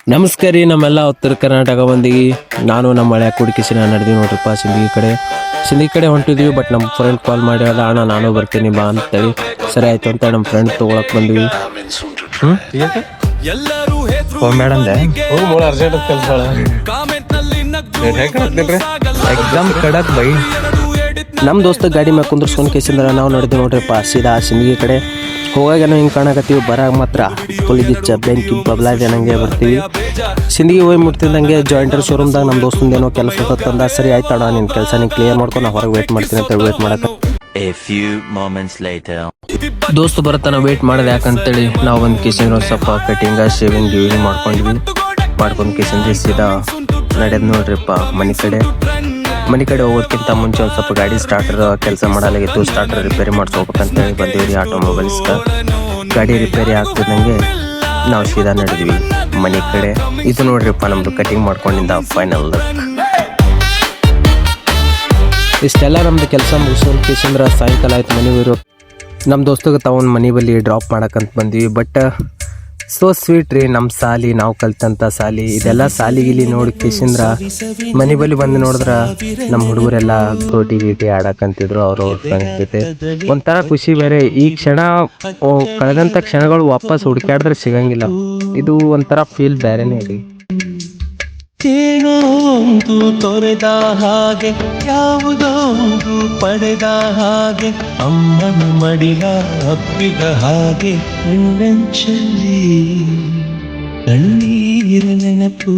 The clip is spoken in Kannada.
ನಮಸ್ಕಾರ ರೀ ನಮ್ಮೆಲ್ಲ ಉತ್ತರ ಕರ್ನಾಟಕ ಮಂದಿಗೆ. ನಾನು ನಮ್ಮ ಹಳೆ ಕುಡಿಕಿಸಿನ ನಡೆದೀವಿ ನೋಡ್ರಿಪ್ಪ. ಸಿಂದಗಿ ಕಡೆ ಹೊಂಟಿದ್ವಿ. ಬಟ್ ನಮ್ಮ ಫ್ರೆಂಡ್ ಕಾಲ್ ಮಾಡಿ ಅಲ್ಲ ಅಣ್ಣ ನಾನು ಬರ್ತೀನಿ ಬಾ ಅಂತೇಳಿ. ಸರಿ ಆಯ್ತು ಅಂತ ನಮ್ಮ ಫ್ರೆಂಡ್ ತೊಗೊಳಕ್ ಬಂದ್ವಿ. ಮೇಡಂದೆ ಅರ್ಜೆಂಟ್ ಕೆಲಸ ಎಕ್ಸಾಮ್ ಕಡಕ್ ಬೈ. ನಮ್ಮ ದೋಸ್ತ ಗಾಡಿ ಮ್ಯಾಗ ಕುಂದ್ರಸ್ಕೊಂಡು ಕೇಸಿಂದ್ರ ನಾವು ನಡೆದು ನೋಡ್ರಿಪ್ಪ ಸೀದಾ ಸಿಂದಗಿ ಕಡೆ. ಹೋಗಾಗೇನೋ ಹಿಂಗೆ ಕಾಣಕತ್ತೀವಿ, ಬರಾಗ ಮಾತ್ರ ಪುಲಿಗಿಚ್ಚ ಬೆಂಕಿ ಬಬ್ಲಾದೆ ನಂಗೆ ಬರ್ತೀವಿ. ಸಿಂದಗಿ ಹೋಗಿ ಮುಟ್ತಿದ್ದಂಗೆ ಜಾಯಿಂಟರ್ ಶೋರೂಮ್ದಾಗ ನಮ್ಮ ದೋಸ್ತಂದೇನೋ ಕೆಲಸ ತಂದ. ಸರಿ ಆಯ್ತಣ್ಣ ನಿನ್ನ ಕೆಲಸ ನೀನು ಕ್ಲಿಯರ್ ಮಾಡ್ಕೊಂಡು ನಾ ಹೊರಗೆ ವೇಟ್ ಮಾಡ್ತೀನಿ ಅಂತ ವೇಟ್ ಮಾಡಕ್ಕೆ. ದೋಸ್ತು ಬರತ್ತಾನ ವೇಟ್ ಮಾಡೋದು ಯಾಕಂತೇಳಿ ನಾವು ಒಂದು ಕೇಸಿಂದ್ರ ಒಂದು ಸ್ವಲ್ಪ ಕಟಿಂಗ ಶೇವಿಂಗ್ ಗಿವಿಂಗ್ ಮಾಡ್ಕೊಂಡು ಕೇಸಿಂದ ಸೀದಾ ನಡೆದು ನೋಡ್ರಿಪ್ಪ ಮನೆ ಕಡೆ ಹೋಗೋದಕ್ಕಿಂತ ಮುಂಚೆ ಒಂದು ಸ್ವಲ್ಪ ಗಾಡಿ ಸ್ಟಾರ್ಟರ್ ಕೆಲಸ ಮಾಡಲಾಗಿತ್ತು. ಸ್ಟಾರ್ಟರ್ ರಿಪೇರಿ ಮಾಡ್ಸ್ಬೇಕಂತೇಳಿ ಬಂದೀವಿ ಆಟೋಮೊಬೈಲ್ಸ್ಗೆ. ಗಾಡಿ ರಿಪೇರಿ ಆಗ್ತಿದ್ದಂಗೆ ನಾವು ಸೀದಾ ನಡೆದ್ವಿ ಮನೆ ಕಡೆ. ಇದು ನೋಡ್ರಿಪ್ಪ ನಮ್ಮದು ಕಟಿಂಗ್ ಮಾಡ್ಕೊಂಡಿದ್ದ ಫೈನಲ್. ಇಷ್ಟೆಲ್ಲ ನಮ್ಮದು ಕೆಲಸ ಮುಗಿಸೋದು ಕೇಸಂದ್ರೆ ಸಾಯಂಕಾಲ ಆಯ್ತು ಮನೆಗೆ ಇರೋ. ನಮ್ಮ ದೋಸ್ತಗೆ ತಗೊಂಡು ಮನೆ ಬಳಿ ಡ್ರಾಪ್ ಮಾಡಕ್ಕಂತ ಬಂದ್ವಿ. ಬಟ್ ಸೋ ಸ್ವೀಟ್ ರೀ ನಮ್ಮ ಸಾಲಿ, ನಾವು ಕಲ್ತಂಥ ಸಾಲಿ. ಇದೆಲ್ಲ ಸಾಲಿಗಿಲಿ ನೋಡಿ ಕೇಸಂದ್ರ ಮನೆ ಬಳಿ ಬಂದು ನೋಡಿದ್ರೆ ನಮ್ಮ ಹುಡುಗರೆಲ್ಲ ಗೋಟಿ ಗೀಟಿ ಆಡಕ್ಕಂತಿದ್ರು ಅವ್ರವ್ರ ಫ್ರೆಂಡ್ಸ್ ಜೊತೆ. ಒಂಥರ ಖುಷಿ ಬೇರೆ. ಈ ಕ್ಷಣ ಕಳೆದಂಥ ಕ್ಷಣಗಳು ವಾಪಸ್ ಹುಡುಕಾಡಿದ್ರೆ ಸಿಗಂಗಿಲ್ಲ. ಇದು ಒಂಥರ ಫೀಲ್ ಬೇರೆನೇ ರೀ. ಏನೋ ಒಂದು ತೊರೆದ ಹಾಗೆ, ಯಾವುದೋ ಒಂದು ಪಡೆದ ಹಾಗೆ, ಅಮ್ಮನ ಮಡಿಲ ಅಪ್ಪಿದ ಹಾಗೆ, ಕಣ್ಣಂಚಲ್ಲಿ ಕಣ್ಣೀರ ನೆನಪು.